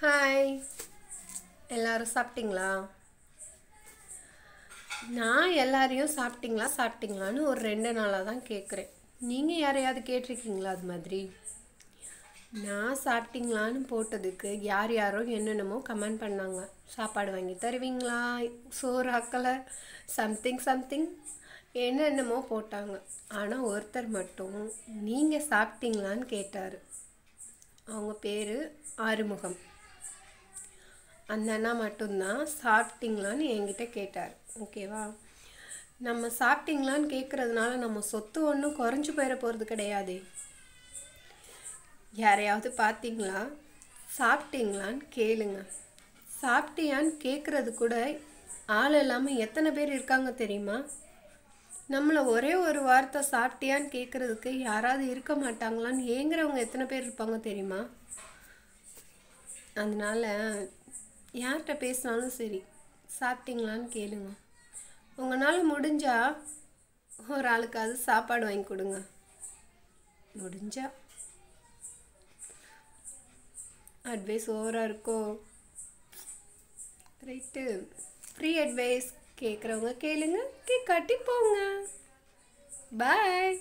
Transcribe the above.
Hi, எல்லாரும் சாப்பிட்டீங்களா? நான் எல்லாரையும் சாப்பிட்டீங்களான்னு ஒரு 2 நாளாக தான் கேட்குறேன். நீங்கள் யாரையாவது கேட்டிருக்கீங்களா அது மாதிரி? நான் சாப்பிட்டீங்களான்னு போட்டதுக்கு யார் யாரோ என்னென்னமோ கமெண்ட் பண்ணாங்க. சாப்பாடு வாங்கி தருவீங்களா, சோறு ஆக்கலை, சம்திங் சம்திங் என்னென்னமோ போட்டாங்க. ஆனால் ஒருத்தர் மட்டும் நீங்கள் சாப்பிட்டீங்களான்னு கேட்டார். அவங்க பேர் ஆறுமுகம். அந்த அண்ணா மட்டும்தான் சாப்பிட்டீங்களான்னு என்கிட்ட கேட்டார். ஓகேவா? நம்ம சாப்பிட்டீங்களான்னு கேட்குறதுனால நம்ம சொத்து ஒன்றும் குறைஞ்சி போயிட போகிறது கிடையாது. யாரையாவது பார்த்தீங்களா, சாப்பிட்டீங்களான்னு கேளுங்க. சாப்பிட்டியான்னு கேட்குறது கூட ஆள் இல்லாமல் எத்தனை பேர் இருக்காங்க தெரியுமா? நம்மளை ஒரே ஒரு வார்த்தை சாப்பிட்டியான்னு கேட்குறதுக்கு யாராவது இருக்க மாட்டாங்களான்னு ஏங்குறவங்க எத்தனை பேர் இருப்பாங்க தெரியுமா? அதனால் யார்கிட்ட பேசினாலும் சரி, சாப்பிட்டீங்களான்னு கேளுங்க. உங்களால் முடிஞ்சால் ஒரு ஆளுக்காவது சாப்பாடு வாங்கி கொடுங்க. முடிஞ்சா. அட்வைஸ் ஓவராக இருக்கோ? ரைட்டு, ஃப்ரீ அட்வைஸ் கேட்குறவங்க கேளுங்க, கேட்காட்டி போங்க. பாய்.